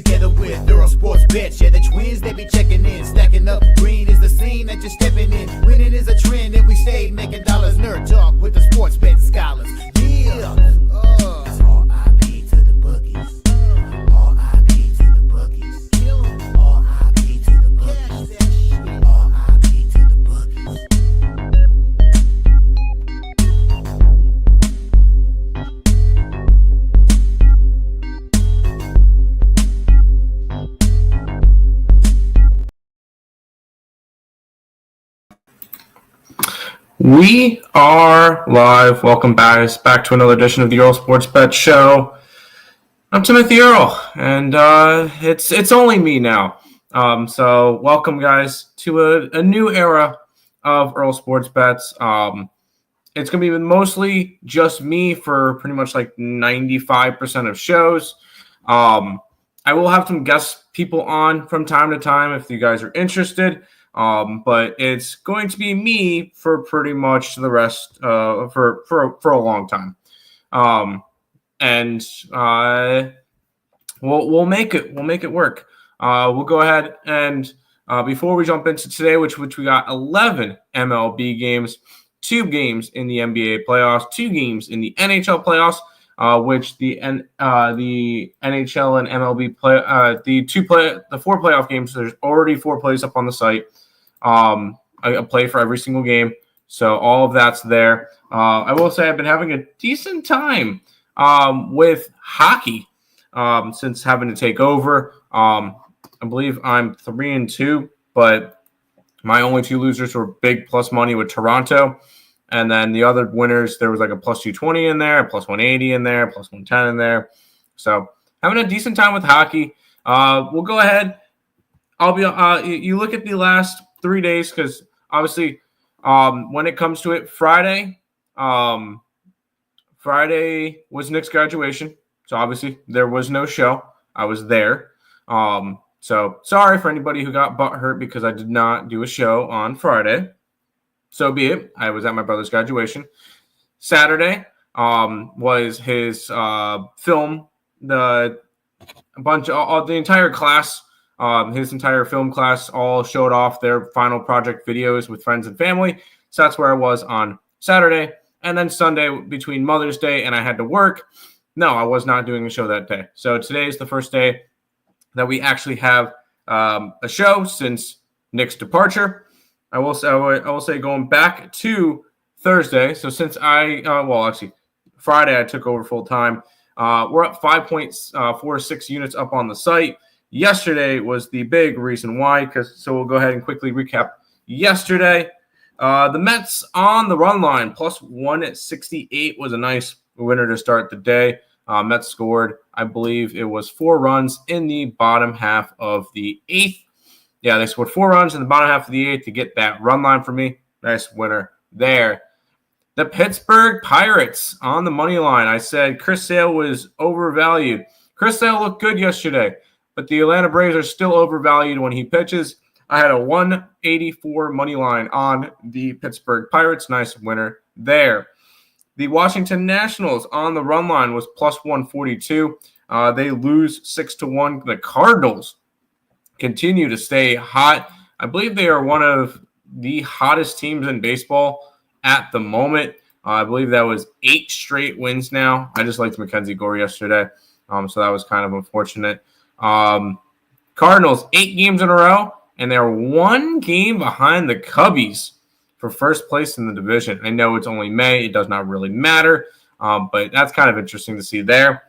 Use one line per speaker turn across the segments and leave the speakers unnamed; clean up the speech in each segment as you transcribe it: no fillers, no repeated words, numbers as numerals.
together with Earle Sports Bets. Yeah, the twins, they be checking in, stacking up. Green is the scene that you're stepping in. Winning is a trend, and we stayed making dollars. Nerd talk with the sports betting scholars. Yeah, it's R.I.P. to the bookies. R.I.P. to the bookies. R.I.P. to the bookies. R.I.P. to the bookies.
We are live. Welcome back to another edition of the Earle Sports Bet Show. I'm Timothy Earle, and it's only me now. So welcome, guys, to a new era of Earle Sports Bets. It's going to be mostly just me for pretty much like 95% of shows. I will have some guest people on from time to time if you guys are interested. But it's going to be me for pretty much the rest for a long time. And we'll make it work. We'll go ahead and before we jump into today, which we got 11 MLB games, 2 games in the NBA playoffs, 2 games in the NHL playoffs, which the NHL and MLB play the 4 playoff games. There's already 4 plays up on the site. A play for every single game. So all of that's there. I will say I've been having a decent time with hockey since having to take over. I believe I'm 3-2, but my only 2 losers were big plus money with Toronto. And then the other winners, there was like a plus 220 in there, plus 180 in there, plus 110 in there. So having a decent time with hockey. We'll go ahead. I'll be you look at the last 3 days, because obviously when it comes to it, Friday was Nick's graduation, so obviously there was no show. I was there, so sorry for anybody who got butthurt because I did not do a show on Friday. So be it. I was at my brother's graduation. Saturday was his film. The entire class. His entire film class all showed off their final project videos with friends and family. So that's where I was on Saturday. And then Sunday, between Mother's Day and I had to work, no, I was not doing a show that day. So today is the first day that we actually have a show since Nick's departure. I will say going back to Thursday. So since Friday I took over full time. We're up 5.46 units up on the site. Yesterday was the big reason why, so we'll go ahead and quickly recap yesterday. The Mets on the run line, plus 168 was a nice winner to start the day. Mets scored, I believe it was 4 runs in the bottom half of the 8th. Yeah, they scored 4 runs in the bottom half of the 8th to get that run line for me. Nice winner there. The Pittsburgh Pirates on the money line. I said Chris Sale was overvalued. Chris Sale looked good yesterday, but the Atlanta Braves are still overvalued when he pitches. I had a 184 money line on the Pittsburgh Pirates. Nice winner there. The Washington Nationals on the run line was plus 142. They lose 6-1. The Cardinals continue to stay hot. I believe they are one of the hottest teams in baseball at the moment. I believe that was 8 straight wins now. I just liked Mackenzie Gore yesterday, so that was kind of unfortunate. Cardinals 8 games in a row, and they're 1 game behind the Cubbies for first place in the division. I know it's only May. It does not really matter, but that's kind of interesting to see there.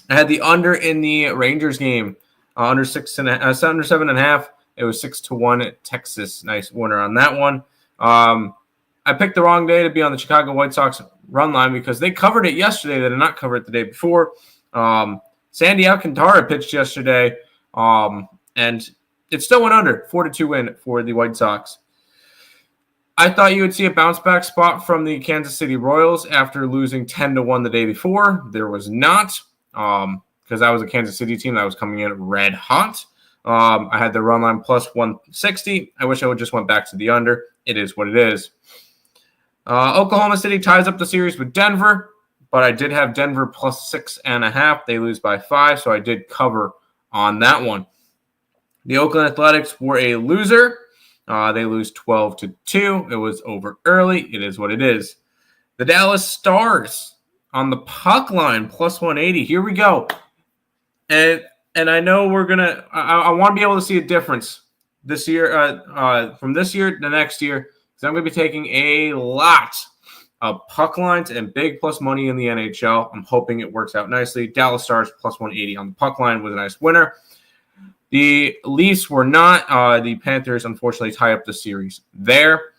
I had the under in the Rangers game, under 7.5. It was 6-1 at Texas. Nice winner on that one. I picked the wrong day to be on the Chicago White Sox run line because they covered it yesterday. They did not cover it the day before. Sandy Alcantara pitched yesterday, and it still went under. 4-2 win for the White Sox. I thought you would see a bounce-back spot from the Kansas City Royals after losing 10-1 the day before. There was not, because that was a Kansas City team that was coming in red hot. I had the run line plus 160. I wish I would just went back to the under. It is what it is. Oklahoma City ties up the series with Denver, but I did have Denver plus 6.5. They lose by 5, so I did cover on that one. The Oakland Athletics were a loser. They lose 12-2. It was over early. It is what it is. The Dallas Stars on the puck line, plus 180. Here we go. And I know we're going to – I want to be able to see a difference this year, from this year to next year, because I'm going to be taking a lot of puck lines and big plus money in the NHL. I'm hoping it works out nicely. Dallas Stars plus 180 on the puck line was a nice winner. The Leafs were not. The Panthers, unfortunately, tie up the series there.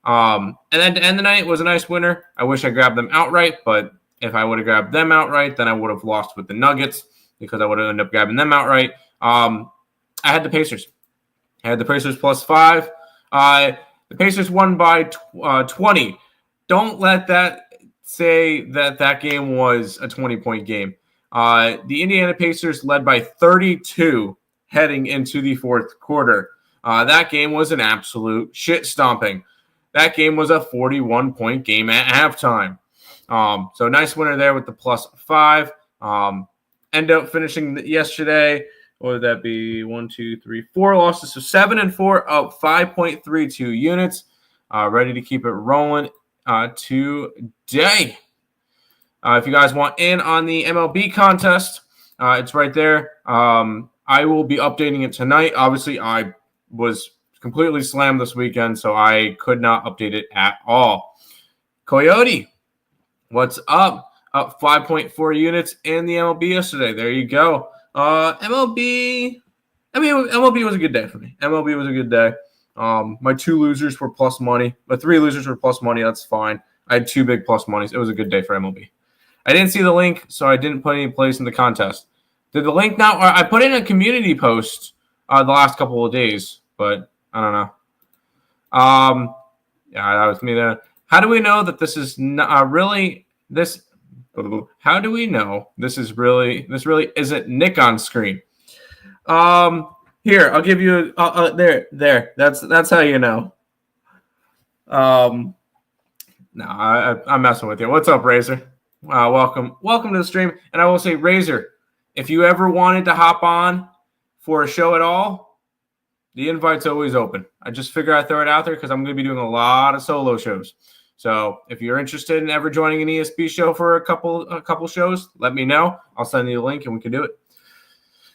And then to end the night was a nice winner. I wish I grabbed them outright, but if I would have grabbed them outright, then I would have lost with the Nuggets because I would have ended up grabbing them outright. I had the Pacers. I had the Pacers plus 5. The Pacers won by 20. Don't let that say that game was a 20-point game. The Indiana Pacers led by 32 heading into the fourth quarter. That game was an absolute shit stomping. That game was a 41-point game at halftime. So nice winner there with the plus 5. End up finishing yesterday. What would that be? 1, 2, 3, 4 losses. So 7-4, up 5.32 units. Ready to keep it rolling today. If you guys want in on the MLB contest, it's right there. I will be updating it tonight. Obviously, I was completely slammed this weekend, so I could not update it at all. Coyote, what's up? Up 5.4 units in the MLB yesterday. There you go. MLB was a good day for me. MLB was a good day. My 2 losers were plus money. My 3 losers were plus money. That's fine. I had 2 big plus monies. It was a good day for MLB. I didn't see the link, so I didn't put any place in the contest. Did the link not? I put in a community post the last couple of days, but I don't know. Yeah, that was me there. How do we know that this is not really this? How do we know this really isn't Nick on screen? Here, I'll give you there. That's how you know. No, I'm messing with you. What's up, Razor? Welcome to the stream. And I will say, Razor, if you ever wanted to hop on for a show at all, the invite's always open. I just figure I'd throw it out there because I'm going to be doing a lot of solo shows. So if you're interested in ever joining an ESP show for a couple shows, let me know. I'll send you a link and we can do it.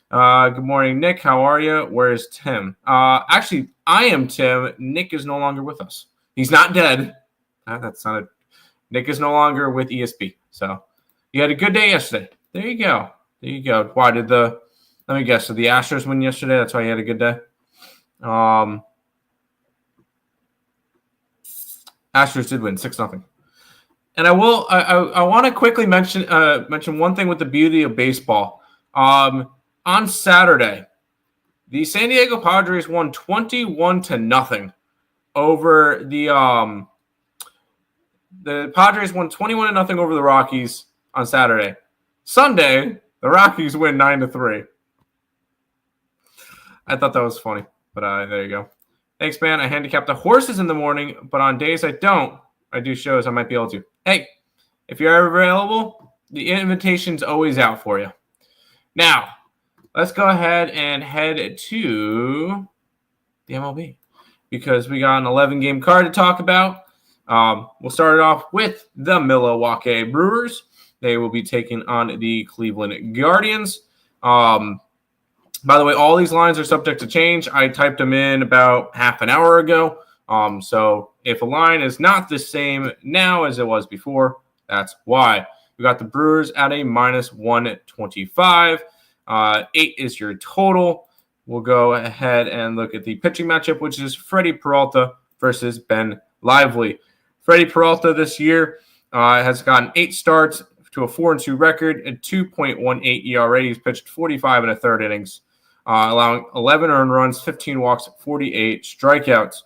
Good morning, Nick. How are you? Where's Tim? Actually, I am Tim. Nick is no longer with us. He's not dead. That sounded. Nick is no longer with ESP. So you had a good day yesterday. There you go. Why did let me guess, did the Astros win yesterday? That's why you had a good day? Astros did win 6-0. And I want to quickly mention one thing with the beauty of baseball. On Saturday, the San Diego Padres won 21-0 over the Padres won 21-0 over the Rockies on Saturday. Sunday, the Rockies win 9-3. I thought that was funny, but there you go. Thanks, man. I handicap the horses in the morning, but on days I do shows I might be able to. Hey, if you're ever available, the invitation's always out for you. Now, let's go ahead and head to the MLB because we got an 11-game card to talk about. We'll start it off with the Milwaukee Brewers. They will be taking on the Cleveland Guardians. By the way, all these lines are subject to change. I typed them in about half an hour ago. So if a line is not the same now as it was before, that's why. We got the Brewers at a minus 125. 8 is your total. We'll go ahead and look at the pitching matchup, which is Freddie Peralta versus Ben Lively. Freddie Peralta this year has gotten 8 starts to a 4-2 record, a 2.18 ERA. He's pitched 45 1/3 innings, allowing 11 earned runs, 15 walks, 48 strikeouts.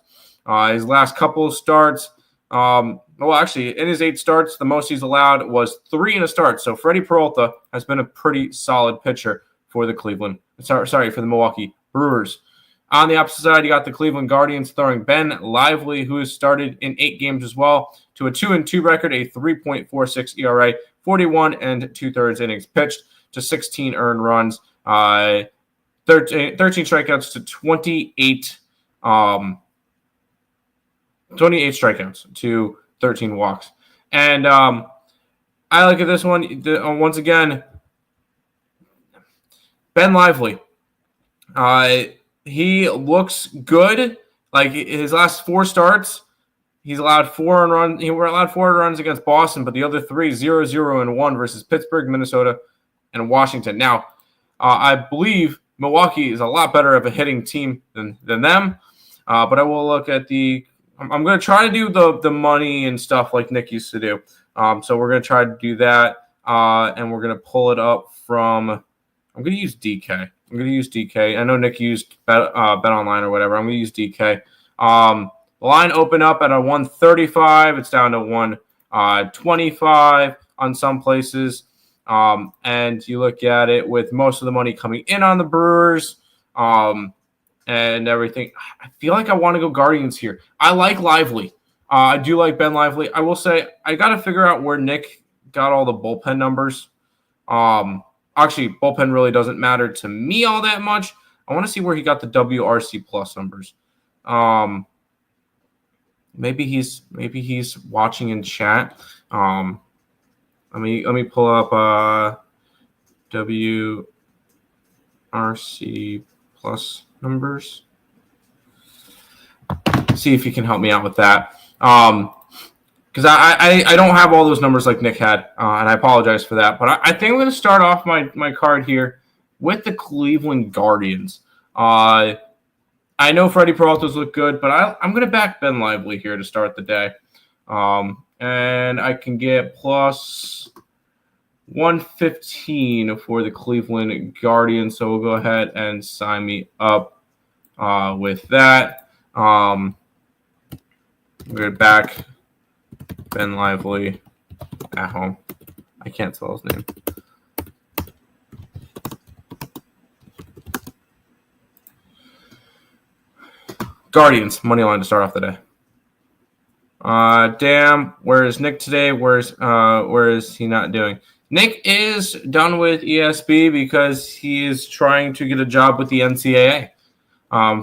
His last couple of starts, actually, in his 8 starts, the most he's allowed was 3 in a start. So Freddie Peralta has been a pretty solid pitcher for the for the Milwaukee Brewers. On the opposite side, you got the Cleveland Guardians throwing Ben Lively, who has started in 8 games as well, to a 2-2 record, a 3.46 ERA, 41 2/3 innings pitched to 16 earned runs. 13 strikeouts to 28 strikeouts to 13 walks. And I look at this one once again. Ben Lively. He looks good. Like his last 4 starts, he's allowed 4 runs. He were allowed 4 runs against Boston, but the other 3, 0, and 1 versus Pittsburgh, Minnesota, and Washington. Now, I believe Milwaukee is a lot better of a hitting team than them. But I will look at I'm going to try to do the money and stuff like Nick used to do. So we're going to try to do that, and we're going to pull it up from. I'm going to use DK. I know Nick used Bet Online or whatever. I'm going to use DK. The line opened up at a 135. It's down to 125 on some places. And you look at it with most of the money coming in on the Brewers and everything. I feel like I want to go Guardians here. I like Lively. I do like Ben Lively. I will say I got to figure out where Nick got all the bullpen numbers. Actually, bullpen really doesn't matter to me all that much. I want to see where he got the WRC plus numbers. Maybe he's watching in chat. Let me pull up WRC plus numbers. See if he can help me out with that. Because I don't have all those numbers like Nick had, and I apologize for that. But I think I'm going to start off my card here with the Cleveland Guardians. I know Freddie Peralta's look good, but I'm going to back Ben Lively here to start the day. And I can get plus 115 for the Cleveland Guardians. So we'll go ahead and sign me up with that. We're going to back Ben Lively at home. I can't spell his name. Guardians, money line to start off the day. Damn, where is Nick today? Where is he not doing? Nick is done with ESB because he is trying to get a job with the NCAA.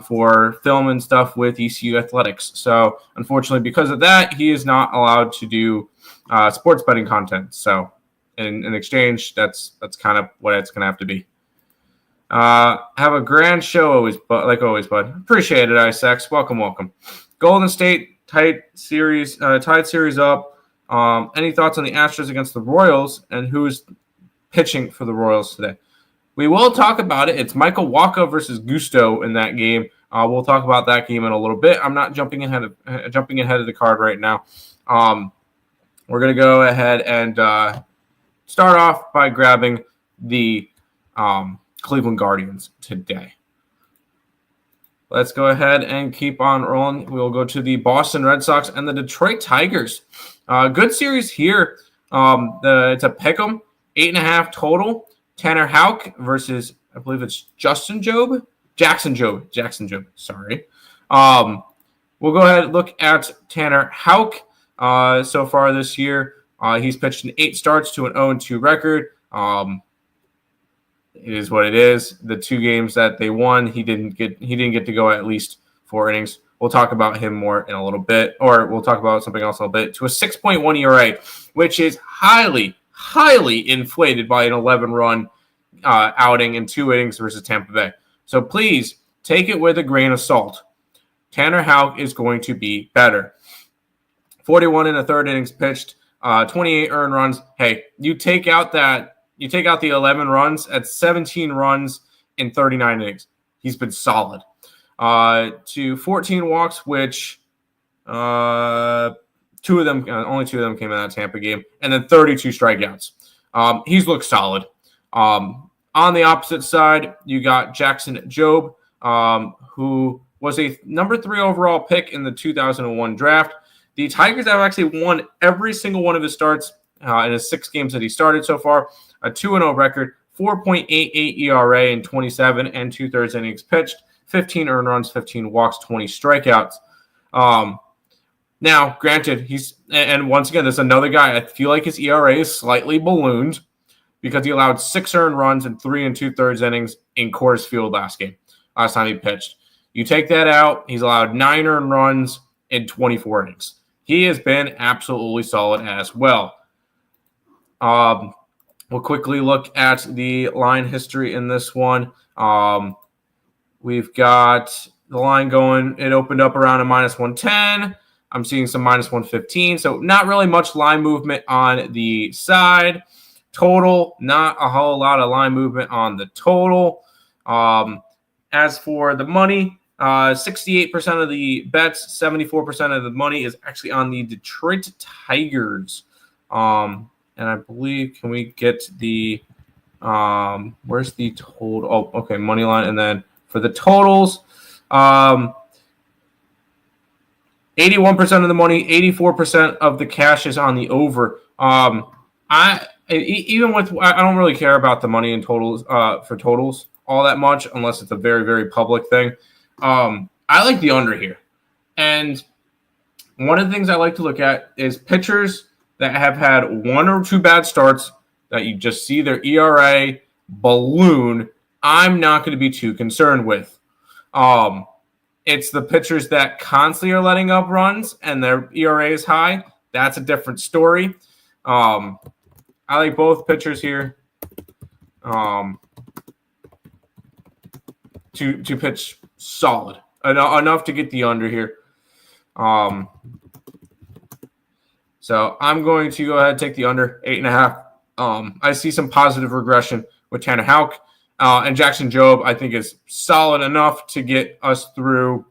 For film and stuff with ECU Athletics. So, unfortunately, because of that, he is not allowed to do sports betting content. So, in exchange, that's kind of what it's going to have to be. Have a grand show always, bud. Appreciate it, Isex. Welcome. Golden State tied series up. Any thoughts on the Astros against the Royals and who's pitching for the Royals today? We will talk about it. It's Michael Wacha versus Gusto in that game. We'll talk about that game in a little bit. I'm not jumping ahead of the card right now. We're going to go ahead and start off by grabbing the Cleveland Guardians today. Let's go ahead and keep on rolling. We'll go to the Boston Red Sox and the Detroit Tigers. Good series here. It's a pick'em, 8.5 total. Tanner Houck versus, I believe it's Jackson Jobe. Sorry. We'll go ahead and look at Tanner Houck. So far this year, he's pitched in 8 starts to an 0-2 record. It is what it is. The 2 games that they won, he didn't get to go at least 4 innings. We'll talk about him more in a little bit, or we'll talk about something else a little bit. To a 6.1 ERA, which is highly inflated by an 11-run outing in 2 innings versus Tampa Bay. So please take it with a grain of salt. Tanner Houck is going to be better. 41 in the 3rd innings pitched, 28 earned runs. Hey, you take out the 11 runs at 17 runs in 39 innings. He's been solid. To 14 walks, which only 2 of them came in that Tampa game, and then 32 strikeouts. He's looked solid. On the opposite side, you got Jackson Jobe, who was a number 3 overall pick in the 2001 draft. The Tigers have actually won every single one of his starts in his 6 games that he started so far. A 2-0 record, 4.88 ERA in 27 and 2/3 innings pitched, 15 earned runs, 15 walks, 20 strikeouts. Now, granted, and once again, there's another guy. I feel like his ERA is slightly ballooned. because he allowed 6 earned runs in 3 2/3 innings in Coors Field last time he pitched. You take that out, he's allowed 9 earned runs in 24 innings. He has been absolutely solid as well. We'll quickly look at the line history in this one. We've got the line going. It opened up around a -110. I'm seeing some -115. So not really much line movement on the side. Total, not a whole lot of line movement on the total. As for the money, 68% of the bets, 74% of the money is actually on the Detroit Tigers. And I believe, can we get the, where's the total? Oh, okay, money line. And then for the totals, 81% of the money, 84% of the cash is on the over. I don't really care about the money in totals for totals all that much unless it's a very, very public thing. I like the under here. And one of the things I like to look at is pitchers that have had 1 or 2 bad starts that you just see their ERA balloon. I'm not going to be too concerned with. It's the pitchers that constantly are letting up runs and their ERA is high. That's a different story. I like both pitchers here to pitch solid enough to get the under here. So I'm going to go ahead and take the under 8.5. I see some positive regression with Tanner Houck. And Jackson Jobe, I think, is solid enough to get us through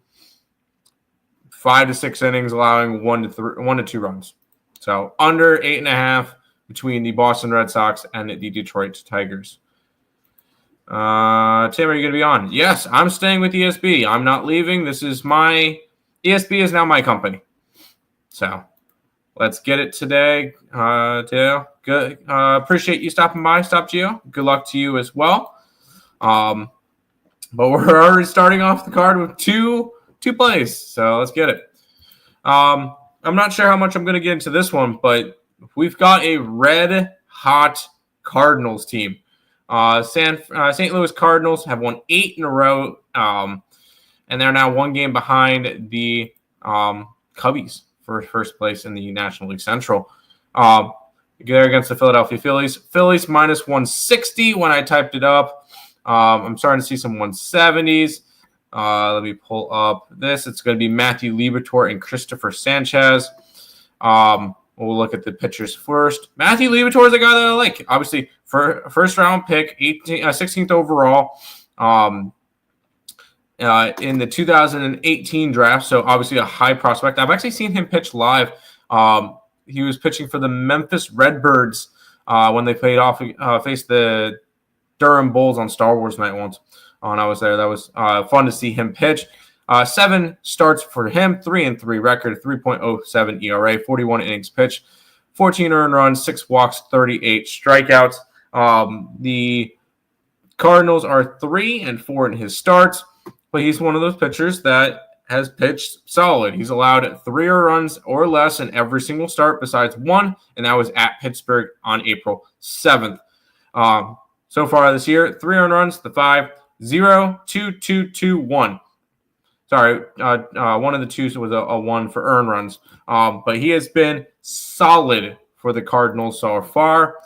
5 to 6 innings, allowing 1 to 2 runs. So under 8.5 between the Boston Red Sox and the Detroit Tigers. Tim, are you going to be on? Yes, I'm staying with ESB. I'm not leaving. ESB is now my company. So let's get it today. Gio, good. Appreciate you stopping by. Stop, Gio. Good luck to you as well. But we're already starting off the card with two plays. So let's get it. I'm not sure how much I'm going to get into this one, but we've got a red-hot Cardinals team. St. Louis Cardinals have won 8 in a row, and they're now 1 game behind the Cubbies for first place in the National League Central. They're against the Philadelphia Phillies. Phillies -160 when I typed it up. I'm starting to see some 170s. Let me pull up this. It's going to be Matthew Liberatore and Christopher Sanchez. We'll look at the pitchers first. Matthew Liberatore is a guy that I like. Obviously, for first-round pick, 16th overall in the 2018 draft. So, obviously, a high prospect. I've actually seen him pitch live. He was pitching for the Memphis Redbirds when they faced the Durham Bulls on Star Wars Night once. And I was there. That was fun to see him pitch. 7 starts for him, 3-3 record, 3.07 ERA, 41 innings pitched, 14 earned runs, 6 walks, 38 strikeouts. The Cardinals are 3-4 in his starts, but he's one of those pitchers that has pitched solid. He's allowed 3 runs or less in every single start besides 1, and that was at Pittsburgh on April 7th. So far this year, 3 earned runs, the 5, 0, 2, 2, 2, 1. Sorry, one of the 2s was a 1 for earned runs. But he has been solid for the Cardinals so far.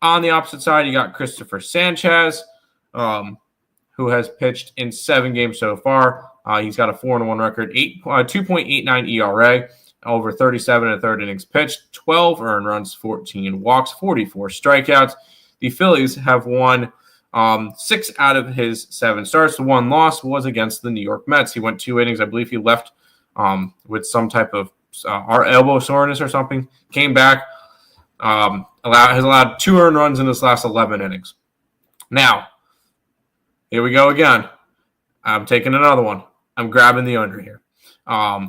On the opposite side, you got Christopher Sanchez, who has pitched in 7 games so far. He's got a 4-1 record, 2.89 ERA, over 37 1/3 innings pitched, 12 earned runs, 14 walks, 44 strikeouts. The Phillies have won 6 out of his 7 starts. The 1 loss was against the New York Mets. He went 2 innings. I believe he left with some type of elbow soreness or something. Came back, has allowed 2 earned runs in his last 11 innings. Now, here we go again. I'm taking another one. I'm grabbing the under here. I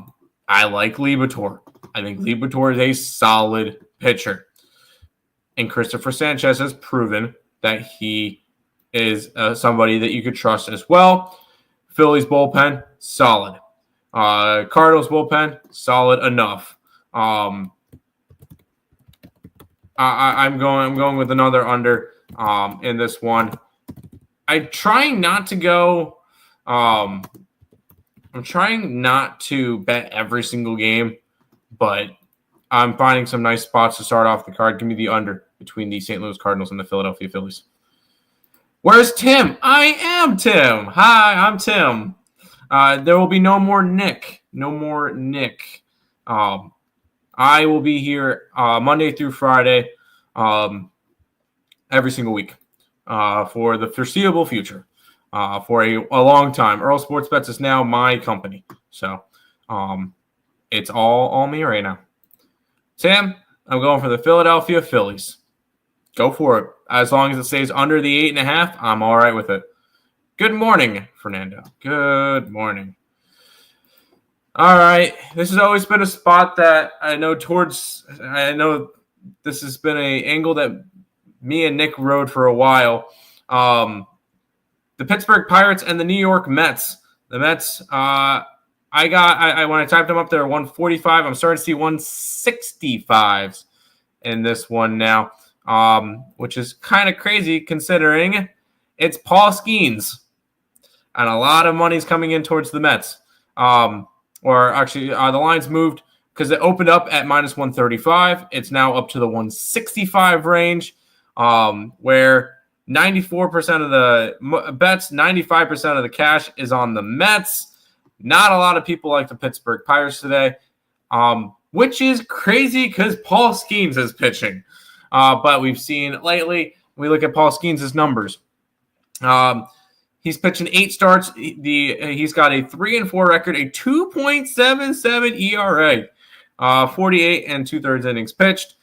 like Liberatore. I think Liberatore is a solid pitcher. And Christopher Sanchez has proven that he is somebody that you could trust as well. Phillies bullpen, solid. Cardinals bullpen, solid enough. I'm going with another under. in this one. I'm trying not to go. I'm trying not to bet every single game, but I'm finding some nice spots to start off the card. Give me the under between the St. Louis Cardinals and the Philadelphia Phillies. Where's Tim? I am Tim. Hi, I'm Tim. There will be no more Nick. No more Nick. I will be here Monday through Friday every single week for the foreseeable future, for a long time. Earle Sports Bets is now my company. So it's all me right now. Tim, I'm going for the Philadelphia Phillies. Go for it. As long as it stays under the 8.5, I'm all right with it. Good morning, Fernando. Good morning. All right. This has always been a spot that I know this has been an angle that me and Nick rode for a while. The Pittsburgh Pirates and the New York Mets. The Mets, when I typed them up there, 145. I'm starting to see 165s in this one now, which is kind of crazy considering it's Paul Skeens. And a lot of money's coming in towards the Mets. The line's moved because it opened up at minus 135. It's now up to the 165 range, where 94% of the bets, 95% of the cash is on the Mets. Not a lot of people like the Pittsburgh Pirates today, which is crazy because Paul Skeens is pitching. But we've seen lately, we look at Paul Skeens' numbers. He's pitching 8 starts. He's got a 3-4 record, a 2.77 ERA, 48 and 2/3 innings pitched,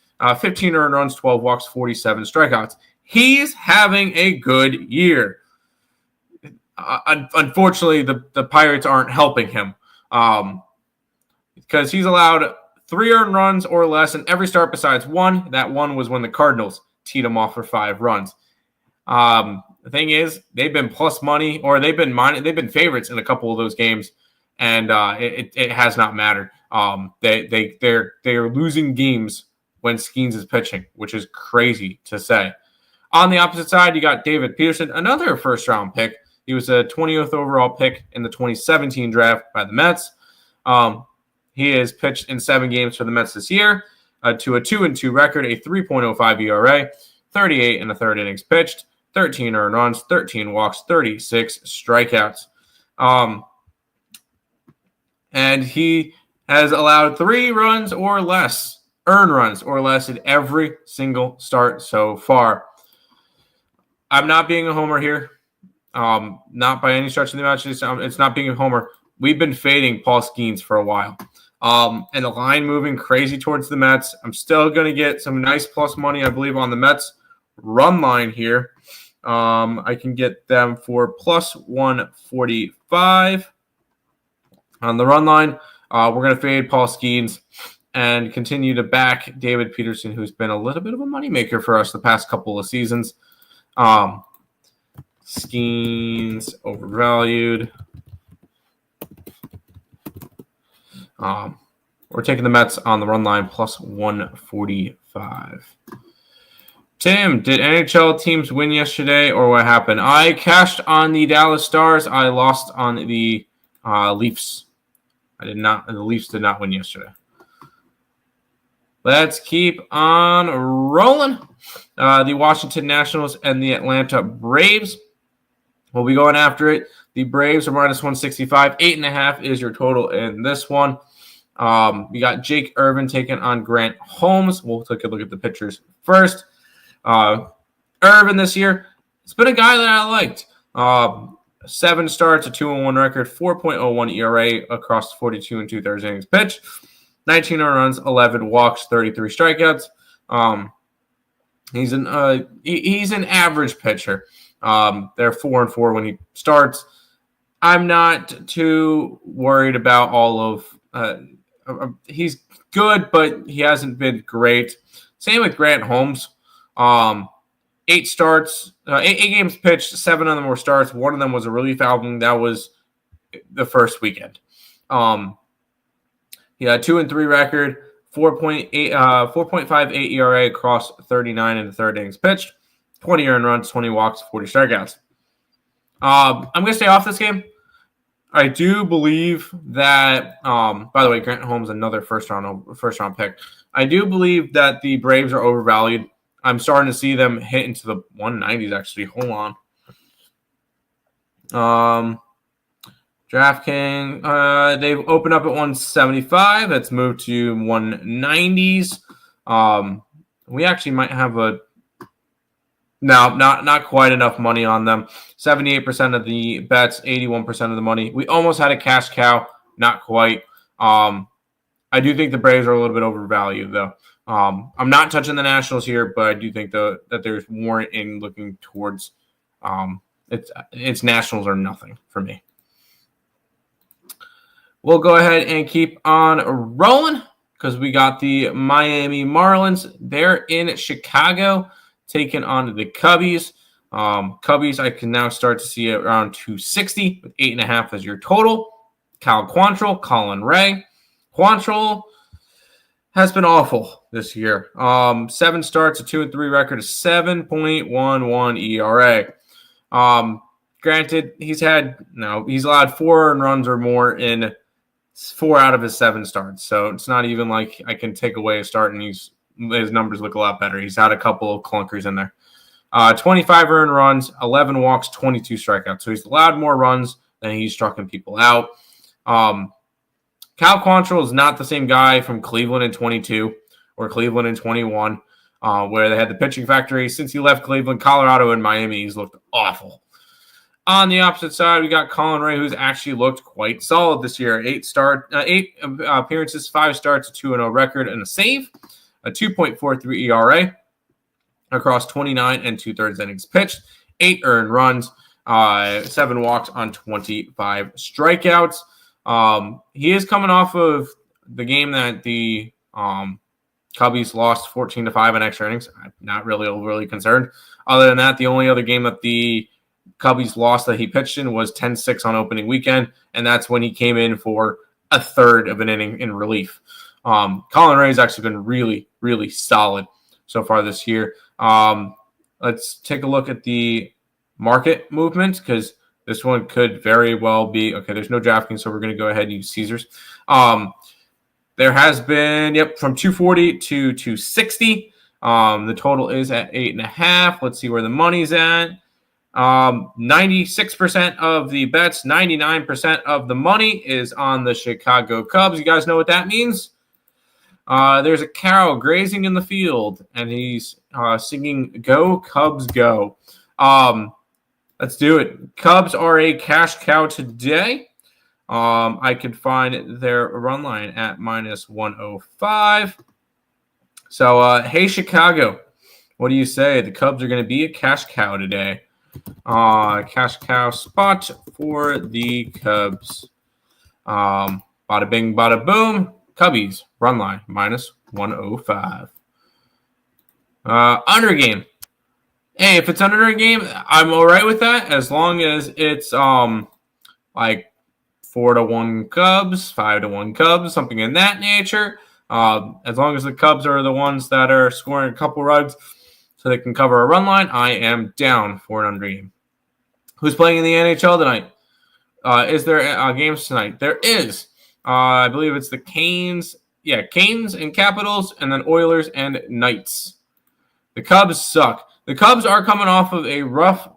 15 earned runs, 12 walks, 47 strikeouts. He's having a good year. Unfortunately, the Pirates aren't helping him because he's allowed 3 earned runs or less in every start besides one. That one was when the Cardinals teed him off for 5 runs. The thing is, they've been plus money, or they've been favorites in a couple of those games, and it has not mattered. They're losing games when Skeens is pitching, which is crazy to say. On the opposite side, you got David Peterson, another first-round pick. He was a 20th overall pick in the 2017 draft by the Mets. He has pitched in 7 games for the Mets this year, to a 2-2 record, a 3.05 ERA, 38 and 1/3 innings pitched, 13 earned runs, 13 walks, 36 strikeouts. And he has allowed 3 runs or less, earned runs or less in every single start so far. I'm not being a homer here. Not by any stretch of the imagination. It's not being a homer. We've been fading Paul Skeens for a while. And the line moving crazy towards the Mets. I'm still going to get some nice plus money, I believe, on the Mets run line here. I can get them for plus 145 on the run line. We're going to fade Paul Skeens and continue to back David Peterson, who's been a little bit of a moneymaker for us the past couple of seasons. Skeens overvalued. We're taking the Mets on the run line plus 145. Tim, did NHL teams win yesterday, or what happened? I cashed on the Dallas Stars. I lost on the Leafs. I did not. The Leafs did not win yesterday. Let's keep on rolling. The Washington Nationals and the Atlanta Braves will be going after it. The Braves are minus 165. 8.5 is your total in this one. We got Jake Irvin taking on Grant Holmes. We'll take a look at the pitchers first. Irvin this year, it's been a guy that I liked. 7 starts, a 2-1 record, 4.01 ERA across 42 and 2/3 innings pitched, 19 earned runs, 11 walks, 33 strikeouts. He's an average pitcher. They're 4-4 when he starts. I'm not too worried about all of. He's good, but he hasn't been great. Same with Grant Holmes. 8 starts, 8 games pitched, 7 of them were starts. 1 of them was a relief album. That was the first weekend. He had 2-3 record, 4.58 ERA across 39 and 1/3 innings pitched, 20 earned runs, 20 walks, 40 strikeouts. I'm going to stay off this game. I do believe that, by the way, Grant Holmes, another first round pick. I do believe that the Braves are overvalued. I'm starting to see them hit into the 190s, actually. Hold on. DraftKings, they've opened up at 175. It's moved to 190s. We actually might have not quite enough money on them. 78% of the bets, 81% of the money. We almost had a cash cow, not quite. I do think the Braves are a little bit overvalued, though. I'm not touching the Nationals here, but I do think that there's warrant in looking towards it's Nationals or nothing for me. We'll go ahead and keep on rolling because we got the Miami Marlins. They're in Chicago taking on the Cubbies. Cubbies, I can now start to see around 260 with 8.5 as your total. Cal Quantrill, Colin Ray. Quantrill has been awful this year. 7 starts, a 2-3 record, a 7.11 ERA. Granted, he's allowed 4 earned runs or more in 4 out of his 7 starts. So it's not even like I can take away a start and his numbers look a lot better. He's had a couple of clunkers in there. 25 earned runs, 11 walks, 22 strikeouts. So he's allowed more runs than he's striking people out. Cal Quantrill is not the same guy from Cleveland in 22 or Cleveland in 21, where they had the pitching factory. Since he left Cleveland, Colorado, and Miami, he's looked awful. On the opposite side, we got Colin Ray, who's actually looked quite solid this year. 8 appearances, 5 starts, a 2-0 record, and a save, a 2.43 ERA across 29 and 2/3 innings pitched, 8 earned runs, 7 walks on 25 strikeouts. He is coming off of the game that the Cubbies lost 14-5 in extra innings. I'm not really overly concerned. Other than that, the only other game that the Cubbies lost that he pitched in was 10-6 on opening weekend, and that's when he came in for a third of an inning in relief. Colin Ray has actually been really, really solid so far this year. Let's take a look at the market movement because this one could very well be okay. There's no DraftKings, so we're going to go ahead and use Caesars. There has been from 240 to 260. The total is at 8.5. Let's see where the money's at. 96% of the bets, 99% of the money is on the Chicago Cubs. You guys know what that means? There's a cow grazing in the field, and he's singing "Go Cubs Go." Let's do it. Cubs are a cash cow today. I could find their run line at -105. So, hey, Chicago, what do you say? The Cubs are going to be a cash cow today. Cash cow spot for the Cubs. Bada bing, bada boom. Cubbies, run line, -105. Under game. Hey, if it's under a game, I'm all right with that as long as it's like 4-1 Cubs, 5-1 Cubs, something in that nature. As long as the Cubs are the ones that are scoring a couple runs so they can cover a run line, I am down for an under game. Who's playing in the NHL tonight? Is there games tonight? There is. I believe it's the Canes. Yeah, Canes and Capitals, and then Oilers and Knights. The Cubs suck. The Cubs are coming off of a rough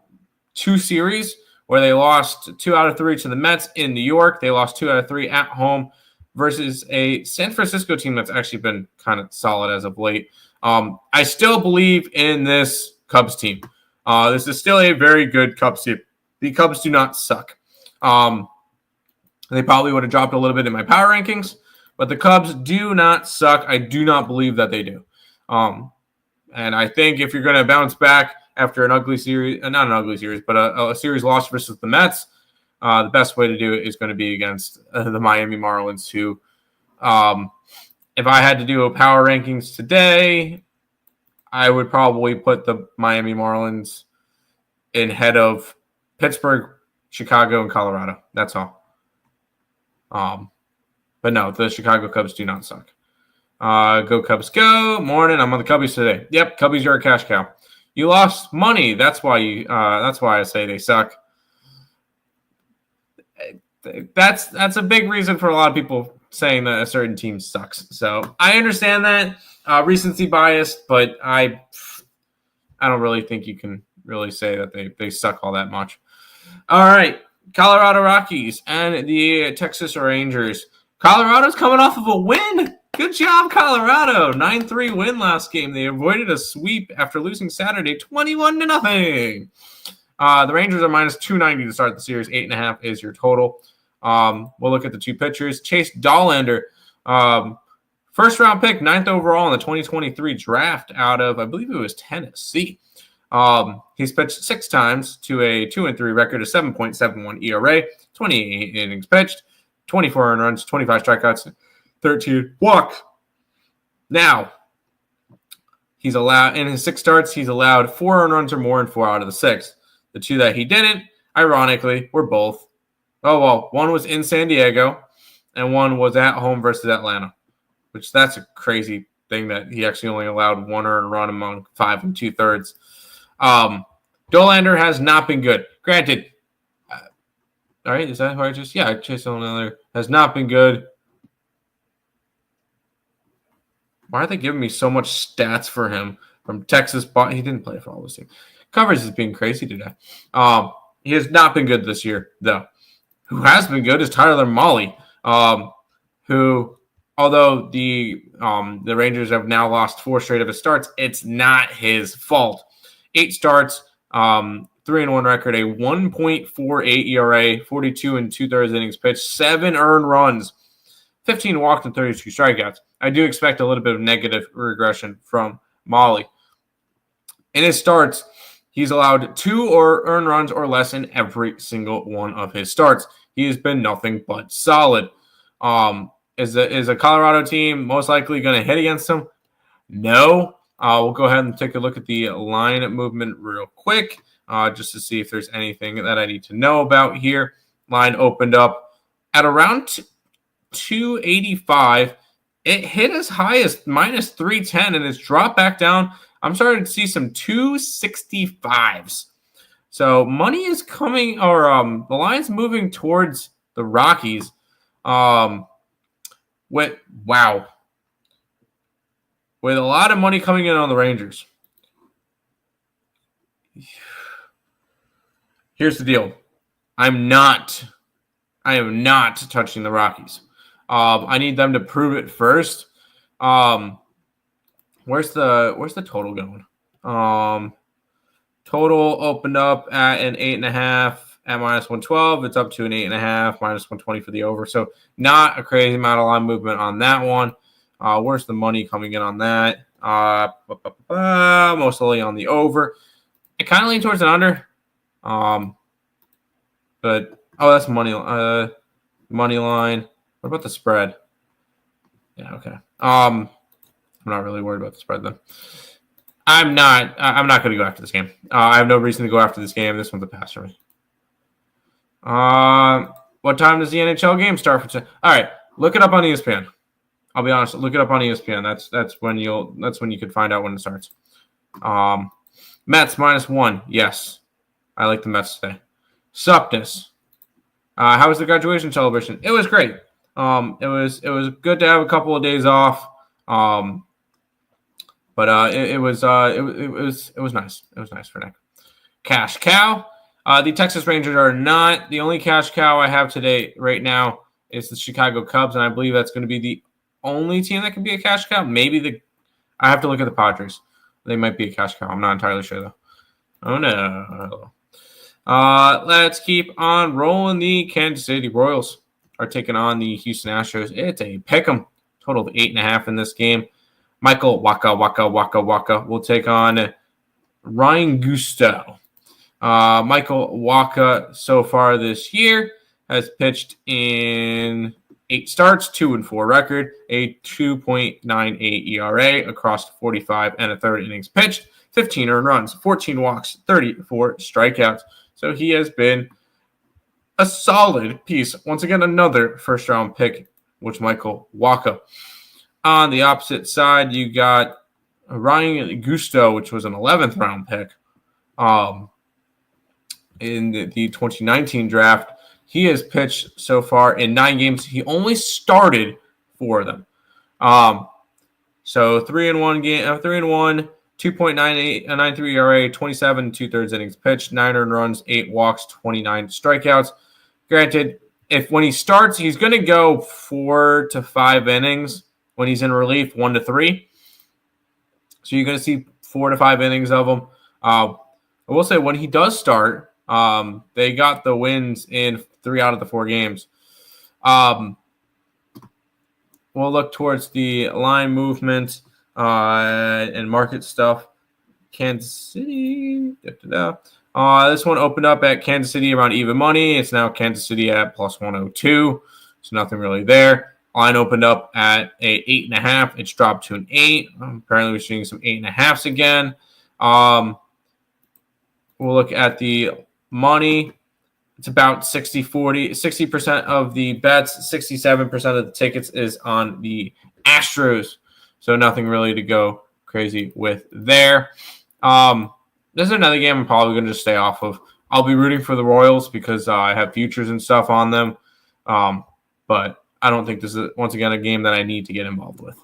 2 series where they lost 2 out of 3 to the Mets in New York. They lost 2 out of 3 at home versus a San Francisco team that's actually been kind of solid as of late. I still believe in this Cubs team. This is still a very good Cubs team. The Cubs do not suck. They probably would have dropped a little bit in my power rankings, but the Cubs do not suck. I do not believe that they do. And I think if you're going to bounce back after an ugly series, not an ugly series, but a series loss versus the Mets, the best way to do it is going to be against the Miami Marlins, who, if I had to do a power rankings today, I would probably put the Miami Marlins in head of Pittsburgh, Chicago, and Colorado. That's all. But no, the Chicago Cubs do not suck. Go Cubs go. Morning. I'm on the Cubbies today. Yep, Cubbies are a cash cow. You lost money. That's why I say they suck. That's a big reason for a lot of people saying that a certain team sucks. So I understand that recency bias, but I don't really think you can really say that they suck all that much. All right, Colorado Rockies and the Texas Rangers. Colorado's coming off of a win. Good job, Colorado. 9-3 win last game. They avoided a sweep after losing Saturday 21-0. The Rangers are minus 290 to start the series. 8.5 is your total. We'll look at the two pitchers. Chase Dollander, first round pick, 9th overall in the 2023 draft out of, I believe it was Tennessee. He's pitched 6 times to a 2-3 record, a 7.71 ERA, 28 innings pitched, 24 earned runs, 25 strikeouts, 13 walks. Now, he's allowed, in his 6 starts, he's allowed 4 earned runs or more in 4 out of the 6. The 2 that he didn't, ironically, were both. One was in San Diego, and one was at home versus Atlanta, which that's a crazy thing that he actually only allowed 1 earned run among 5 2/3. Dollander has not been good. Granted, all right, is that who I just? Yeah, Chase Dollander has not been good. Why are they giving me so much stats for him from Texas? But he didn't play for all this team. Coverage is being crazy today. He has not been good this year, though. Who has been good is Tyler Mahle, who, although the Rangers have now lost 4 straight of his starts, it's not his fault. 8 starts, 3-1 record, a 1.48 ERA, 42 2/3 innings pitched, 7 earned runs, 15 walked, and 32 strikeouts. I do expect a little bit of negative regression from Mahle. In his starts, he's allowed 2 earned runs or less in every single one of his starts. He has been nothing but solid. Is a Colorado team most likely going to hit against him? No. We'll go ahead and take a look at the line movement real quick, just to see if there's anything that I need to know about here. Line opened up at around 285. It hit as high as minus 310, and it's dropped back down. I'm starting to see some 265s. So money is coming, or the line's moving towards the Rockies. With a lot of money coming in on the Rangers. Here's the deal. I am not touching the Rockies. I need them to prove it first. Where's the total going? Total opened up at an 8.5 at minus 112. It's up to an 8.5, minus 120 for the over. So not a crazy amount of line movement on that one. Where's the money coming in on that? Mostly on the over. I kind of lean towards an under. But that's money line. What about the spread? Yeah, okay. I'm not really worried about the spread then. I'm not going to go after this game. I have no reason to go after this game. This one's a pass for me. What time does the NHL game start for? All right, look it up on ESPN. I'll be honest. Look it up on ESPN. That's when you can find out when it starts. Mets -1. Yes, I like the Mets today. Supness. How was the graduation celebration? It was great. It was good to have a couple of days off. But it was nice. It was nice for Nick. Cash cow. The Texas Rangers are not the only cash cow I have today. Right now is the Chicago Cubs, and I believe that's going to be the only team that can be a cash cow. Maybe I have to look at the Padres. They might be a cash cow. I'm not entirely sure though. Oh no. Let's keep on rolling. The Kansas City Royals are taking on the Houston Astros. It's a pick'em. Total of 8.5 in this game. Michael Waka will take on Ryan Gusto. Michael Waka so far this year has pitched in 8 starts, 2-4 record, a 2.98 ERA across 45 1/3 innings pitched, 15 earned runs, 14 walks, 34 strikeouts. So he has been a solid piece. Once again, another first-round pick, which Michael Waka. On the opposite side, you got Ryan Gusto, which was an 11th round pick in the 2019 draft. He has pitched so far in 9 games. He only started 4 of them. So 3-1 game, 3-1, 2.93 ERA, 27 2/3 innings pitched, 9 earned runs, 8 walks, 29 strikeouts. Granted, if when he starts, he's going to go 4 to 5 innings. When he's in relief, 1 to 3. So you're going to see 4 to 5 innings of him. I will say when he does start, they got the wins in 3 out of the 4 games. We'll look towards the line movement and market stuff. Kansas City. This one opened up at Kansas City around even money. It's now Kansas City at plus 102. So nothing really there. Line opened up at a 8.5. It's dropped to an 8. Apparently we're seeing some 8.5s again. We'll look at the money. It's about 60-40. 60% of the bets, 67% of the tickets is on the Astros. So nothing really to go crazy with there. This is another game I'm probably going to just stay off of. I'll be rooting for the Royals because I have futures and stuff on them. But I don't think this is, once again, a game that I need to get involved with.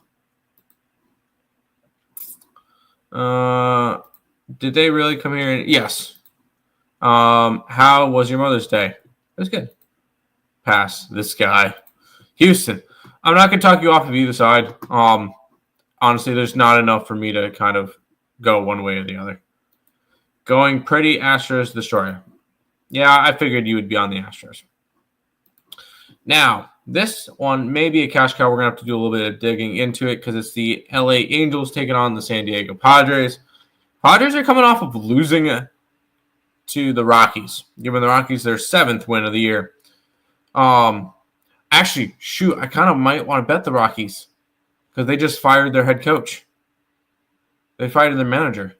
Did they really come here? Yes. How was your Mother's Day? It was good. Pass. This guy. Houston. I'm not going to talk you off of either side. Honestly, there's not enough for me to kind of go one way or the other. Going pretty Astros Destroyer. Yeah, I figured you would be on the Astros. Now, this one may be a cash cow. We're going to have to do a little bit of digging into it because it's the LA Angels taking on the San Diego Padres. Padres are coming off of losing to the Rockies, giving the Rockies their 7th win of the year. Actually, shoot, I kind of might want to bet the Rockies because they just fired their head coach. They fired their manager.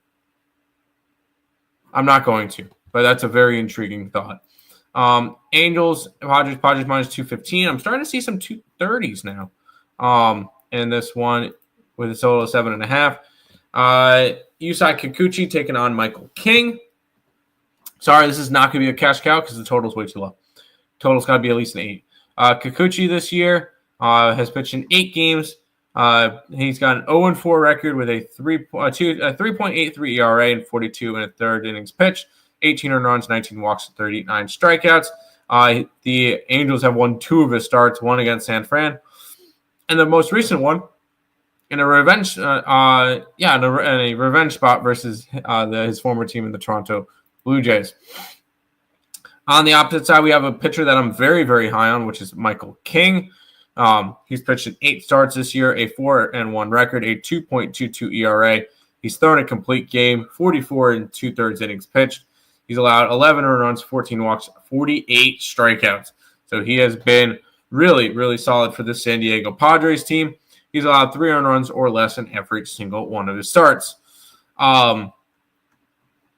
I'm not going to, but that's a very intriguing thought. Angels, Padres minus 215. I'm starting to see some 230s now. In this one with a total of 7.5. Yusei Kikuchi taking on Michael King. Sorry, this is not going to be a cash cow because the total is way too low. Total's got to be at least an 8. Kikuchi this year has pitched in 8 games. He's got an 0-4 record with a 3.83 ERA and 42 1/3 innings pitched, 18 earned runs, 19 walks, 39 strikeouts. The Angels have won 2 of his starts, one against San Fran, and the most recent one in a revenge, in a revenge spot versus his former team in the Toronto Blue Jays. On the opposite side, we have a pitcher that I'm very, very high on, which is Michael King. He's pitched in 8 starts this year, a 4-1 record, a 2.22 ERA. He's thrown a complete game, 44 2/3 innings pitched. He's allowed 11 earned runs, 14 walks, 48 strikeouts. So he has been really, really solid for the San Diego Padres team. He's allowed 3 earned runs or less in every single one of his starts.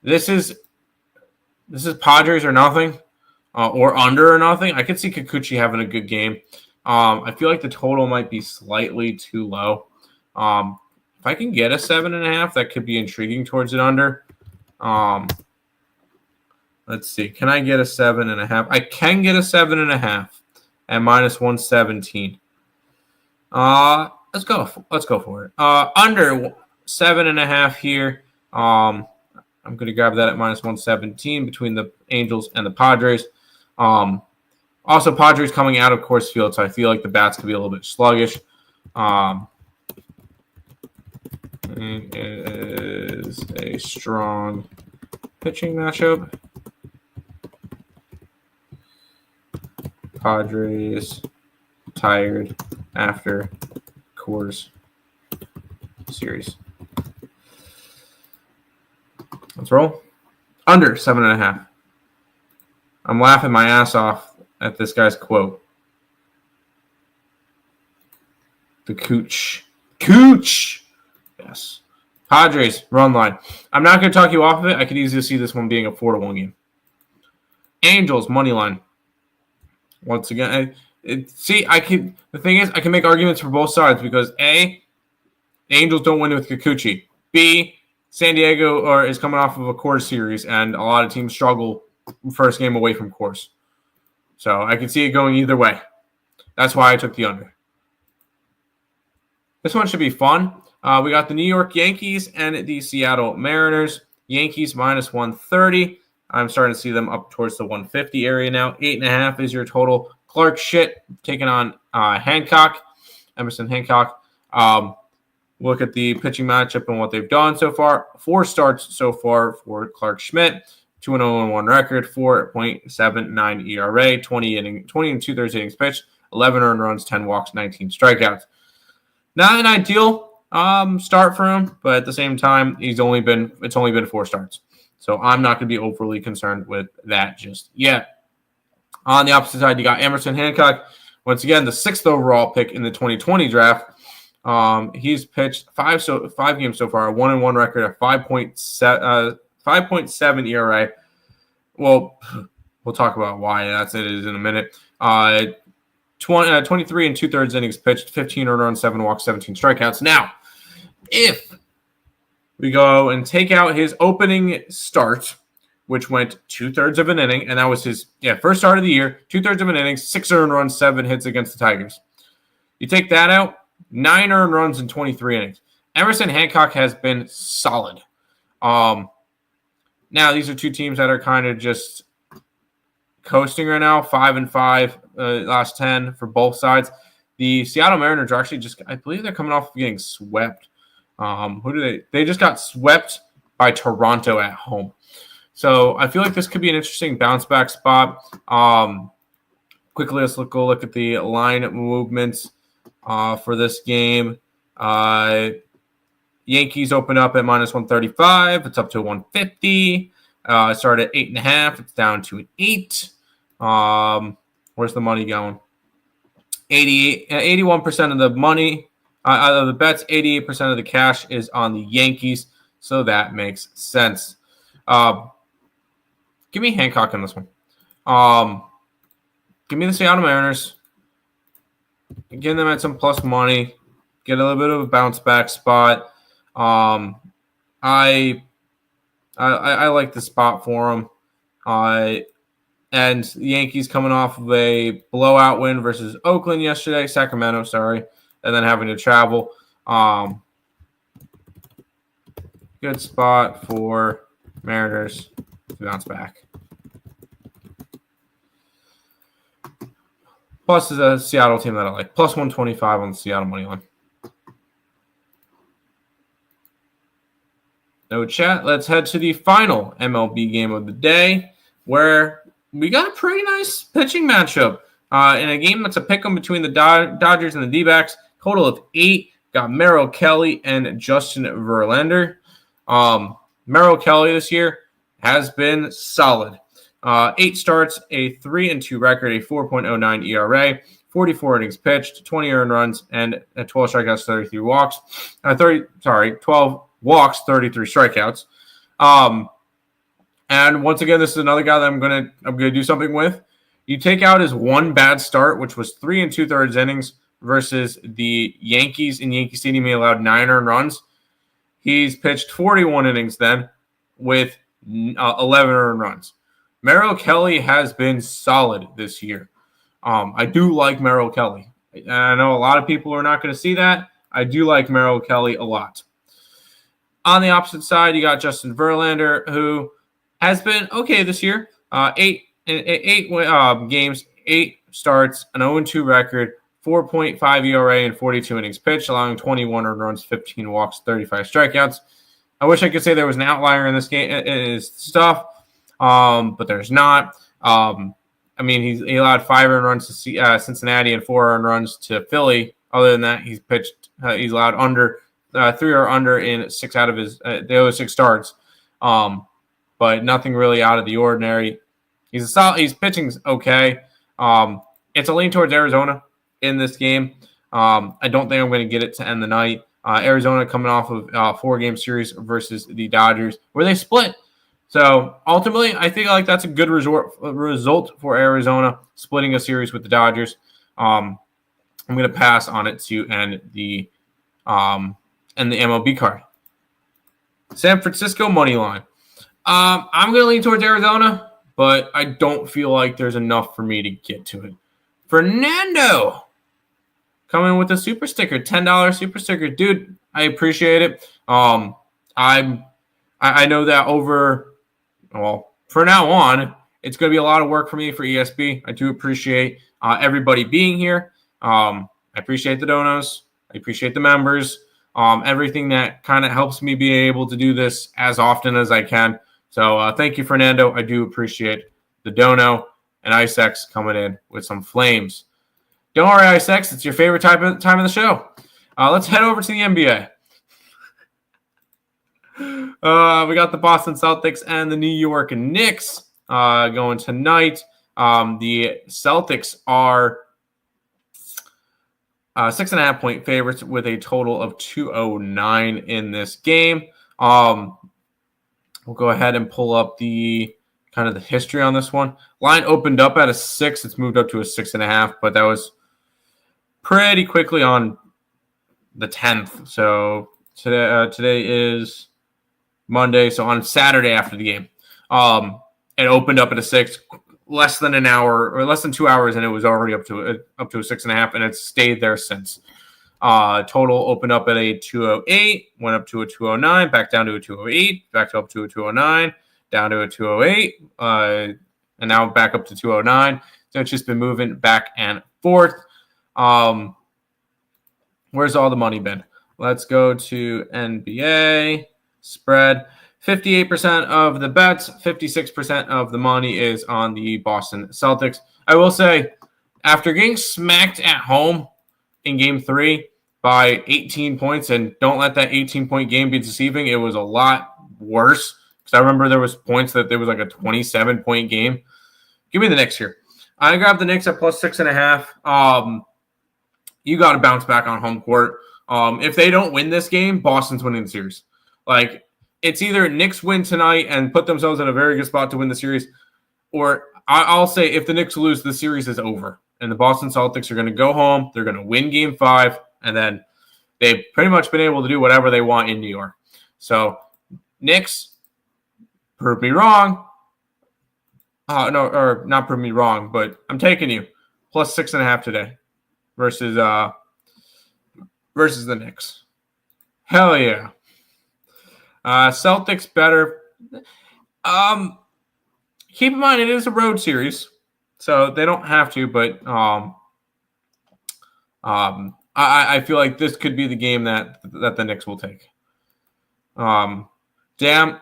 This is Padres or nothing, or under or nothing. I could see Kikuchi having a good game. I feel like the total might be slightly too low. If I can get a 7.5, that could be intriguing towards it under. Let's see. Can I get a 7.5? I can get a 7.5 at minus 117. Let's go for it. Under 7.5 here. I'm going to grab that at minus 117 between the Angels and the Padres. Also, Padres coming out of Coors Field, so I feel like the bats could be a little bit sluggish. It is a strong pitching matchup. Padres tired after Coors series. Let's roll. Under 7.5. I'm laughing my ass off at this guy's quote. The Cooch. Yes. Padres, run line. I'm not going to talk you off of it. I could easily see this one being a 4-1 game. Angels, money line. Once again, the thing is, I can make arguments for both sides because A, the Angels don't win with Kikuchi. B, San Diego is coming off of a Coors series, and a lot of teams struggle first game away from Coors. So I can see it going either way. That's why I took the under. This one should be fun. We got the New York Yankees and the Seattle Mariners. Yankees minus 130. I'm starting to see them up towards the 150 area now. 8.5 is your total. Clark Schitt taking on Emerson Hancock. Look at the pitching matchup and what they've done so far. 4 starts so far for Clark Schmidt. 2-0-1 record, 4.79 ERA, 20 and 2/3 innings pitched, 11 earned runs, 10 walks, 19 strikeouts. Not an ideal start for him, but at the same time, it's only been 4 starts. So I'm not going to be overly concerned with that just yet. On the opposite side, you got Emerson Hancock. Once again, the 6th overall pick in the 2020 draft. He's pitched 5 games so far, a 1-1 record, a 5.7 ERA. Well, we'll talk about why it is in a minute. 23 and 2/3 innings pitched, 15 earned runs, 7 walks, 17 strikeouts. Now, if we go and take out his opening start, which went 2/3 of an inning, and that was his first start of the year, 2/3 of an inning, 6 earned runs, 7 hits against the Tigers. You take that out, 9 earned runs in 23 innings. Emerson Hancock has been solid. Now, these are 2 teams that are kind of just coasting right now, 5-5 last 10 for both sides. The Seattle Mariners are actually I believe they're coming off of getting swept. They just got swept by Toronto at home. So I feel like this could be an interesting bounce back spot. Quickly, let's go look at the line movements for this game. Yankees open up at minus 135. It's up to 150. It started at 8.5. It's down to an 8. Where's the money going? 81% of the money, out of the bets, 88% of the cash is on the Yankees. So that makes sense. Give me Hancock in this one. Give me the Seattle Mariners. Get them at some plus money. Get a little bit of a bounce back spot. I like the spot for them. And the Yankees coming off of a blowout win versus Sacramento, and then having to travel. Good spot for Mariners to bounce back. Plus is a Seattle team that I like. Plus 125 on the Seattle money line. No chat. Let's head to the final MLB game of the day, where we got a pretty nice pitching matchup. In a game that's a pick 'em between the Dodgers and the D-backs. Total of 8. Got Merrill Kelly and Justin Verlander. Merrill Kelly this year has been solid. 8 starts, a 3-2 record, a 4.09 ERA, 44 innings pitched, 20 earned runs, and 12 strikeouts, 33 walks. 12 walks, 33 strikeouts. And once again, this is another guy that I'm gonna do something with. You take out his one bad start, which was 3 2/3 innings versus the Yankees in Yankee Stadium. He allowed 9 earned runs. He's pitched 41 innings then with 11 earned runs. Merrill Kelly has been solid this year. I do like Merrill Kelly. And I know a lot of people are not going to see that. I do like Merrill Kelly a lot. On the opposite side, you got Justin Verlander, who has been okay this year. 8 games, 8 starts, an 0-2 record, 4.5 ERA, and 42 innings pitched, allowing 21 earned runs, 15 walks, 35 strikeouts. I wish I could say there was an outlier in this game, in his stuff, but there's not. He allowed 5 earned runs to Cincinnati and 4 earned runs to Philly. Other than that, he's allowed under 3 or under in 6 out of his the other 6 starts, but nothing really out of the ordinary. He's pitching's okay. It's a lean towards Arizona in this game. I don't think I'm going to get it to end the night. Arizona coming off of a 4-game series versus the Dodgers, where they split. So ultimately, I think that's a good result for Arizona, splitting a series with the Dodgers. I'm going to pass on it to end the MLB card. San Francisco money line. I'm going to lean towards Arizona, but I don't feel like there's enough for me to get to it. Fernando coming with a super sticker, $10 super sticker. Dude, I appreciate it. I know that for now on, it's going to be a lot of work for me for ESB. I do appreciate everybody being here. I appreciate the donos. I appreciate the members. Everything that kind of helps me be able to do this as often as I can. So thank you, Fernando. I do appreciate the dono and IceX coming in with some flames. Don't worry, IceX. It's your favorite time of the show. Let's head over to the NBA. We got the Boston Celtics and the New York Knicks going tonight. The Celtics are 6.5-point favorites with a total of 209 in this game. We'll go ahead and pull up the kind of the history on this one. Line opened up at a 6. It's moved up to a 6.5, but that was pretty quickly on the 10th. So today is Monday. So on Saturday after the game, it opened up at a 6. Less than an hour or less than 2 hours, and it was already up to a 6.5, and it's stayed there since. Total opened up at a 208, went up to a 209, back down to a 208, back up to a 209, down to a 208, and now back up to 209. So it's just been moving back and forth. Where's all the money been? Let's go to NBA spread. 58% of the bets, 56% of the money is on the Boston Celtics. I will say, after getting smacked at home in Game 3 by 18 points, and don't let that 18-point game be deceiving, it was a lot worse. Because I remember there was points that there was like a 27-point game. Give me the Knicks here. I grabbed the Knicks at plus 6.5. You got to bounce back on home court. If they don't win this game, Boston's winning the series. It's either Knicks win tonight and put themselves in a very good spot to win the series, or I'll say if the Knicks lose, the series is over. And the Boston Celtics are going to go home. They're going to win Game 5, and then they've pretty much been able to do whatever they want in New York. So Knicks, prove me wrong. Not prove me wrong, but I'm taking you plus 6.5 today versus the Knicks. Hell yeah. Celtics better. Keep in mind it is a road series, so they don't have to. But I feel like this could be the game that the Knicks will take. Damn!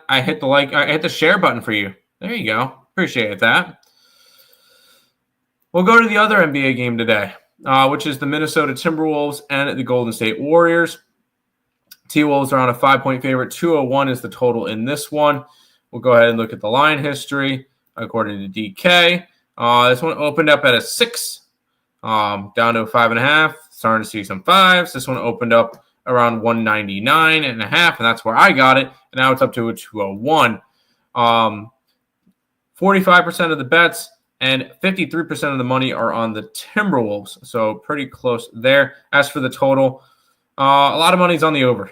I hit the share button for you. There you go. Appreciate that. We'll go to the other NBA game today, which is the Minnesota Timberwolves and the Golden State Warriors. T-Wolves are on a 5-point favorite. 201 is the total in this one. We'll go ahead and look at the line history according to DK. This one opened up at a 6, down to a 5.5. Starting to see some 5s. This one opened up around 199.5, and that's where I got it. And now it's up to a 201. 45% of the bets and 53% of the money are on the Timberwolves. So pretty close there. As for the total, a lot of money's on the over.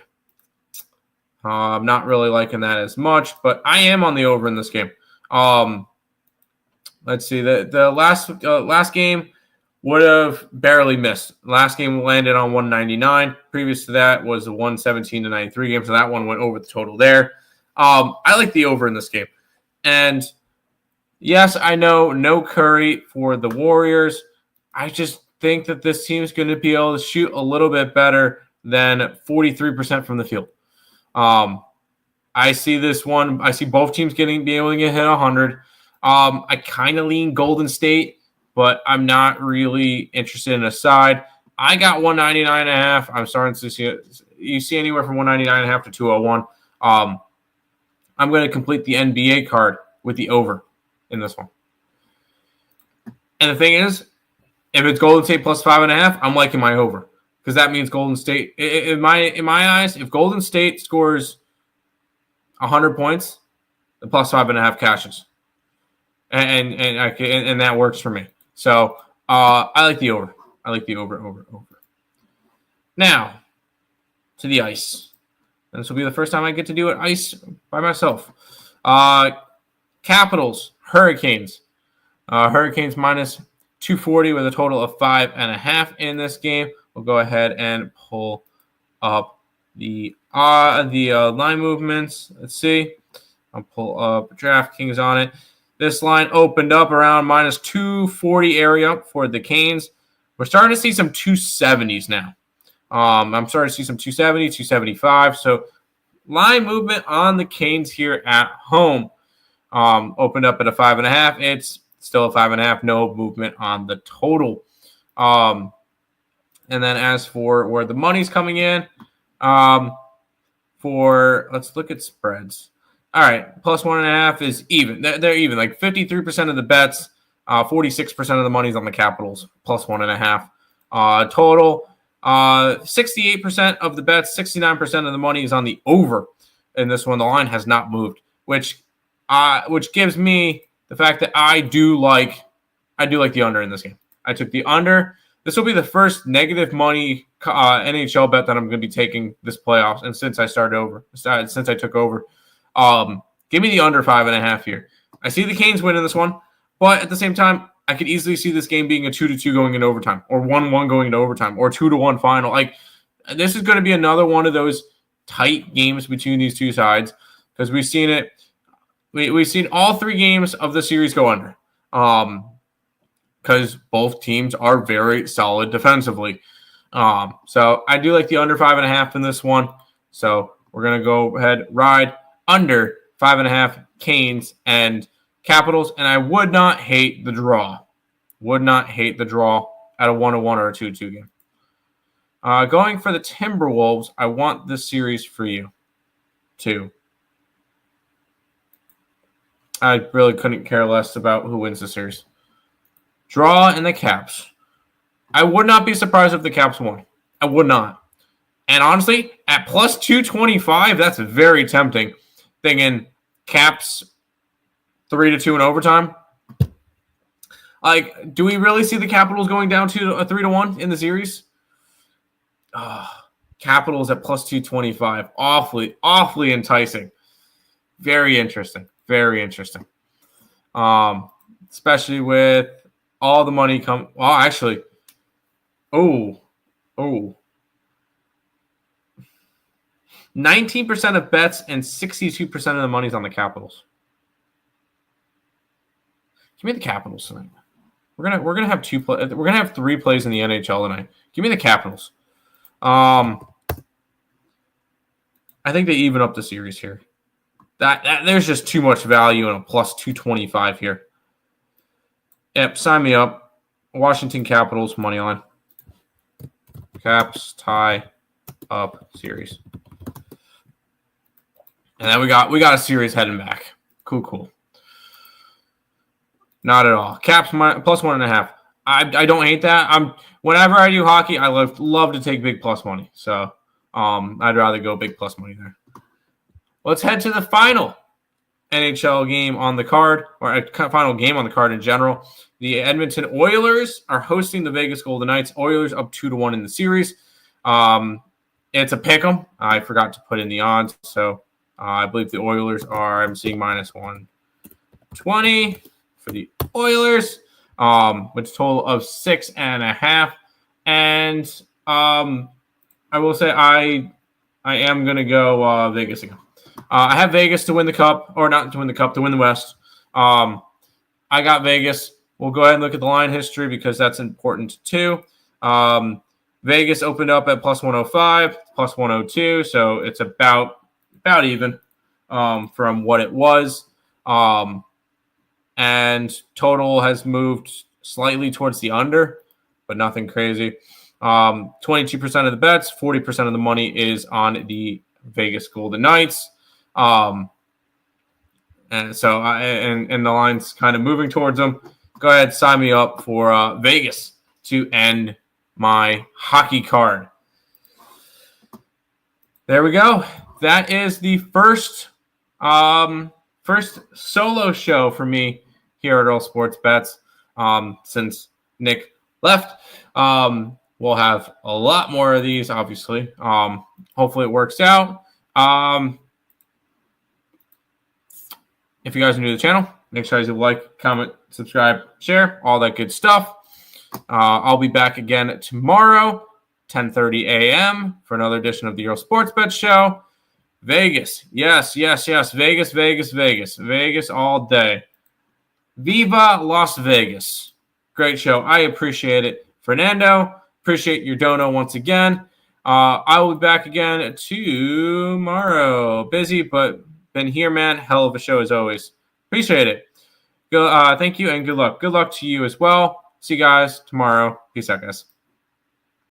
I'm not really liking that as much, but I am on the over in this game. Let's see. The last game would have barely missed. Last game landed on 199. Previous to that was the 117-93 game, so that one went over the total there. I like the over in this game. And yes, I know no Curry for the Warriors. I just think that this team is going to be able to shoot a little bit better than 43% from the field. I see this one. I see both teams being able to get hit 100. I kind of lean Golden State, but I'm not really interested in a side. I got 199.5. I'm starting to see it. You see anywhere from 199.5 to 201. I'm going to complete the NBA card with the over in this one. And the thing is, if it's Golden State plus 5.5, I'm liking my over. Because that means Golden State, in my eyes, if Golden State scores 100 points, the plus 5.5 cashes, and that works for me. So I like the over. I like the over. Now to the ice. And this will be the first time I get to do it ice by myself. Capitals, Hurricanes. Hurricanes minus 240 with a total of 5.5 in this game. We'll go ahead and pull up the line movements. Let's see. I'll pull up DraftKings on it. This line opened up around minus 240 area for the Canes. We're starting to see some 270s now. I'm starting to see some 270, 275. So line movement on the Canes here at home. Opened up at a 5.5. It's still a 5.5. No movement on the total. And then as for where the money's coming in, let's look at spreads. All right, plus 1.5 is even. They're even. Like 53% of the bets, 46% of the money's on the Capitals, plus 1.5. Total, 68% of the bets, 69% of the money is on the over. In this one, the line has not moved, which gives me the fact that I do like the under in this game. I took the under. This will be the first negative money NHL bet that I'm going to be taking this playoffs, and since I took over. Give me the under 5.5 here. I see the Canes winning this one, but at the same time, I could easily see this game being a 2-2 going into overtime, or 1-1 going into overtime, or 2-1 final. Like, this is going to be another one of those tight games between these two sides, because we've seen it. We've seen all three games of the series go under, because both teams are very solid defensively. So I do like the under 5.5 in this one. So we're gonna go ahead, ride under 5.5 Canes and Capitals, and I would not hate the draw. Would not hate the draw at a 1-1 or a 2-2 game. Going for the Timberwolves, I want this series for you, too. I really couldn't care less about who wins the series. Draw and the Caps. I would not be surprised if the Caps won. I would not. And honestly, at plus 225, that's very tempting. Thinking Caps 3-2 in overtime. Like, do we really see the Capitals going down to a 3-1 in the series? Capitals at plus 225. Awfully enticing. Very interesting. Very interesting. Especially with all the money come. Well, actually. Oh. 19% of bets and 62% of the money's on the Capitals. Give me the Capitals tonight. We're gonna have we're gonna have 3 plays in the NHL tonight. Give me the Capitals. I think they even up the series here. That there's just too much value in a plus 225 here. Yep, sign me up. Washington Capitals money line. Caps tie up series. And then we got a series heading back. Cool. Not at all. Caps plus 1.5. I don't hate that. Whenever I do hockey, I love to take big plus money. So I'd rather go big plus money there. Let's head to the final NHL game on the card, or a final game on the card in general. The Edmonton Oilers are hosting the Vegas Golden Knights. Oilers up 2-1 in the series. It's a pick 'em. I forgot to put in the odds, so I believe the Oilers I'm seeing minus 120 for the Oilers, with a total of 6.5. And I will say I am going to go Vegas again. I have Vegas to win the cup, or not to win the cup, to win the West. I got Vegas. We'll go ahead and look at the line history because that's important too. Vegas opened up at plus 105, plus 102, so it's about even from what it was. And total has moved slightly towards the under, but nothing crazy. 22% of the bets, 40% of the money is on the Vegas Golden Knights. And so and the line's kind of moving towards them. Go ahead, sign me up for Vegas to end my hockey card. There we go. That is the first solo show for me here at Earle Sports Bets since Nick left. We'll have a lot more of these, obviously. Hopefully it works out. If you guys are new to the channel, make sure you like, comment, subscribe, share, all that good stuff. I'll be back again tomorrow, 10:30 a.m. for another edition of the Earle Sports Bet Show. Vegas. Yes. Vegas, Vegas, Vegas. Vegas all day. Viva Las Vegas. Great show. I appreciate it. Fernando, appreciate your dono once again. I will be back again tomorrow. Busy, but been here, man. Hell of a show as always. Appreciate it. Thank you and good luck. Good luck to you as well. See you guys tomorrow. Peace out, guys.